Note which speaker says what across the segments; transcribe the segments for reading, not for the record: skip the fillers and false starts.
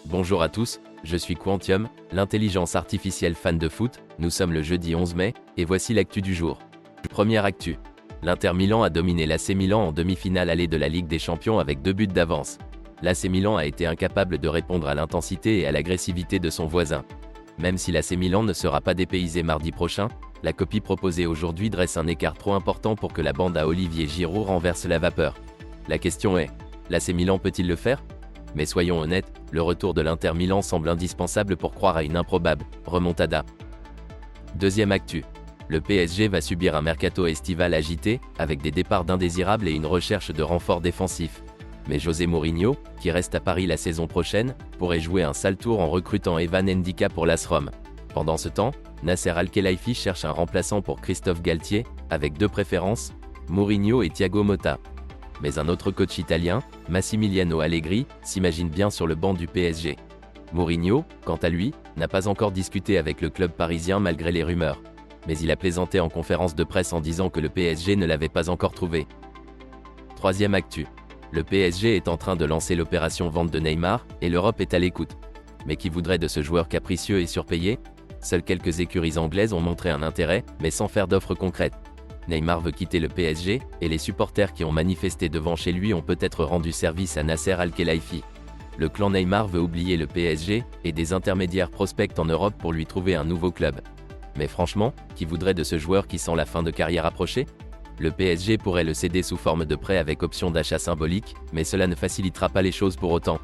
Speaker 1: Bonjour à tous, je suis Quantium, l'intelligence artificielle fan de foot. Nous sommes le jeudi 11 mai, et voici l'actu du jour. Première actu. L'Inter Milan a dominé l'AC Milan en demi-finale allée de la Ligue des Champions avec 2 buts d'avance. L'AC Milan a été incapable de répondre à l'intensité et à l'agressivité de son voisin. Même si l'AC Milan ne sera pas dépaysé mardi prochain, la copie proposée aujourd'hui dresse un écart trop important pour que la bande à Olivier Giroud renverse la vapeur. La question est, l'AC Milan peut-il le faire ? Mais soyons honnêtes, le retour de l'Inter Milan semble indispensable pour croire à une improbable remontada. Deuxième actu. Le PSG va subir un mercato estival agité, avec des départs d'indésirables et une recherche de renforts défensifs. Mais José Mourinho, qui reste à Paris la saison prochaine, pourrait jouer un sale tour en recrutant Evan Ndika pour l'AS Rome. Pendant ce temps, Nasser Al-Khelaifi cherche un remplaçant pour Christophe Galtier, avec deux préférences, Mourinho et Thiago Motta. Mais un autre coach italien, Massimiliano Allegri, s'imagine bien sur le banc du PSG. Mourinho, quant à lui, n'a pas encore discuté avec le club parisien malgré les rumeurs. Mais il a plaisanté en conférence de presse en disant que le PSG ne l'avait pas encore trouvé. Troisième actu. Le PSG est en train de lancer l'opération vente de Neymar, et l'Europe est à l'écoute. Mais qui voudrait de ce joueur capricieux et surpayé ? Seules quelques écuries anglaises ont montré un intérêt, mais sans faire d'offres concrètes. Neymar veut quitter le PSG, et les supporters qui ont manifesté devant chez lui ont peut-être rendu service à Nasser Al-Khelaifi. Le clan Neymar veut oublier le PSG, et des intermédiaires prospectent en Europe pour lui trouver un nouveau club. Mais franchement, qui voudrait de ce joueur qui sent la fin de carrière approcher ? Le PSG pourrait le céder sous forme de prêt avec option d'achat symbolique, mais cela ne facilitera pas les choses pour autant.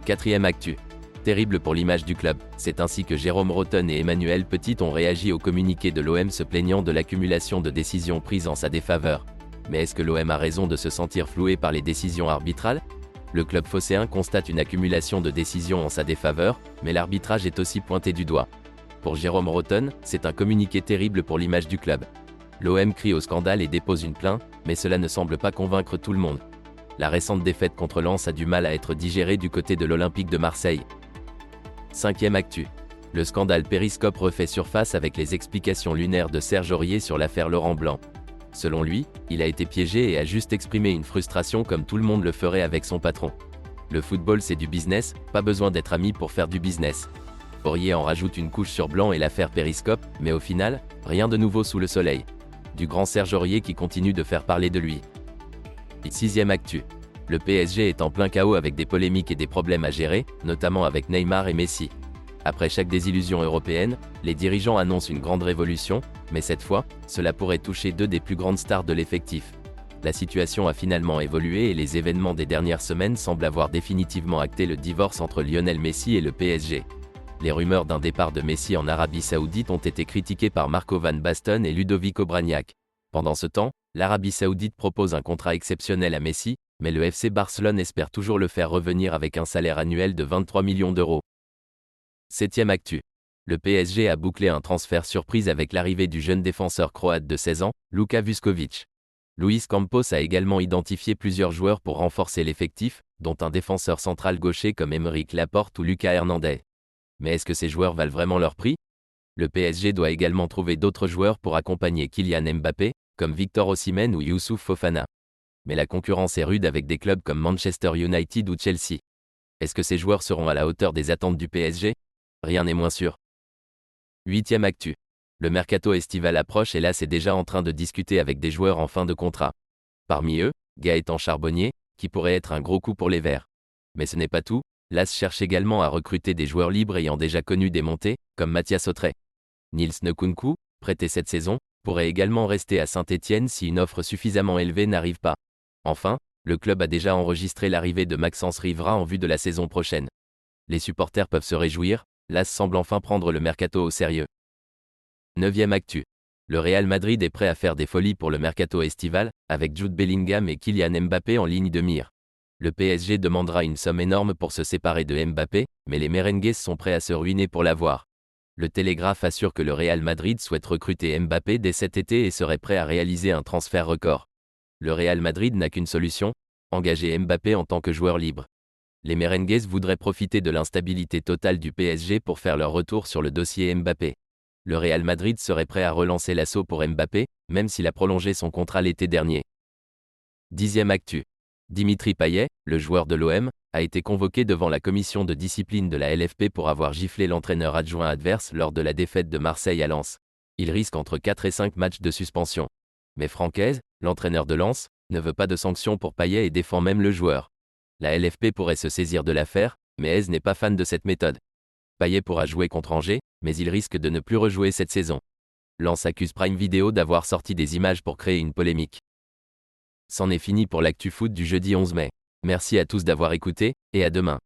Speaker 1: Quatrième actu. Terrible pour l'image du club, c'est ainsi que Jérôme Rotten et Emmanuel Petit ont réagi au communiqué de l'OM se plaignant de l'accumulation de décisions prises en sa défaveur. Mais est-ce que l'OM a raison de se sentir floué par les décisions arbitrales ? Le club phocéen constate une accumulation de décisions en sa défaveur, mais l'arbitrage est aussi pointé du doigt. Pour Jérôme Rotten, c'est un communiqué terrible pour l'image du club. L'OM crie au scandale et dépose une plainte, mais cela ne semble pas convaincre tout le monde. La récente défaite contre Lens a du mal à être digérée du côté de l'Olympique de Marseille. Cinquième actu. Le scandale Périscope refait surface avec les explications lunaires de Serge Aurier sur l'affaire Laurent Blanc. Selon lui, il a été piégé et a juste exprimé une frustration comme tout le monde le ferait avec son patron. Le football c'est du business, pas besoin d'être ami pour faire du business. Aurier en rajoute une couche sur Blanc et l'affaire Périscope, mais au final, rien de nouveau sous le soleil. Du grand Serge Aurier qui continue de faire parler de lui. Sixième actu. Le PSG est en plein chaos avec des polémiques et des problèmes à gérer, notamment avec Neymar et Messi. Après chaque désillusion européenne, les dirigeants annoncent une grande révolution, mais cette fois, cela pourrait toucher deux des plus grandes stars de l'effectif. La situation a finalement évolué et les événements des dernières semaines semblent avoir définitivement acté le divorce entre Lionel Messi et le PSG. Les rumeurs d'un départ de Messi en Arabie Saoudite ont été critiquées par Marco Van Basten et Ludovico Bragnac. Pendant ce temps, l'Arabie Saoudite propose un contrat exceptionnel à Messi, mais le FC Barcelone espère toujours le faire revenir avec un salaire annuel de 23 millions d'euros. Septième actu. Le PSG a bouclé un transfert surprise avec l'arrivée du jeune défenseur croate de 16 ans, Luka Vuskovic. Luis Campos a également identifié plusieurs joueurs pour renforcer l'effectif, dont un défenseur central gaucher comme Aymeric Laporte ou Lucas Hernandez. Mais est-ce que ces joueurs valent vraiment leur prix ? Le PSG doit également trouver d'autres joueurs pour accompagner Kylian Mbappé, comme Victor Osimhen ou Youssouf Fofana. Mais la concurrence est rude avec des clubs comme Manchester United ou Chelsea. Est-ce que ces joueurs seront à la hauteur des attentes du PSG ? Rien n'est moins sûr. Huitième actu. Le mercato estival approche et l'AS est déjà en train de discuter avec des joueurs en fin de contrat. Parmi eux, Gaëtan Charbonnier, qui pourrait être un gros coup pour les Verts. Mais ce n'est pas tout, l'AS cherche également à recruter des joueurs libres ayant déjà connu des montées, comme Mathias Autrey. Nils Nkunku, prêté cette saison, pourrait également rester à Saint-Étienne si une offre suffisamment élevée n'arrive pas. Enfin, le club a déjà enregistré l'arrivée de Maxence Rivera en vue de la saison prochaine. Les supporters peuvent se réjouir, l'AS semble enfin prendre le mercato au sérieux. Neuvième actu. Le Real Madrid est prêt à faire des folies pour le mercato estival, avec Jude Bellingham et Kylian Mbappé en ligne de mire. Le PSG demandera une somme énorme pour se séparer de Mbappé, mais les merengues sont prêts à se ruiner pour l'avoir. Le Télégraphe assure que le Real Madrid souhaite recruter Mbappé dès cet été et serait prêt à réaliser un transfert record. Le Real Madrid n'a qu'une solution, engager Mbappé en tant que joueur libre. Les merengues voudraient profiter de l'instabilité totale du PSG pour faire leur retour sur le dossier Mbappé. Le Real Madrid serait prêt à relancer l'assaut pour Mbappé, même s'il a prolongé son contrat l'été dernier. Dixième actu. Dimitri Payet, le joueur de l'OM, a été convoqué devant la commission de discipline de la LFP pour avoir giflé l'entraîneur adjoint adverse lors de la défaite de Marseille à Lens. Il risque entre 4 et 5 matchs de suspension. Mais Franck, l'entraîneur de Lens, ne veut pas de sanctions pour Payet et défend même le joueur. La LFP pourrait se saisir de l'affaire, mais Hez n'est pas fan de cette méthode. Payet pourra jouer contre Angers, mais il risque de ne plus rejouer cette saison. Lens accuse Prime Video d'avoir sorti des images pour créer une polémique. C'en est fini pour l'actu foot du jeudi 11 mai. Merci à tous d'avoir écouté, et à demain.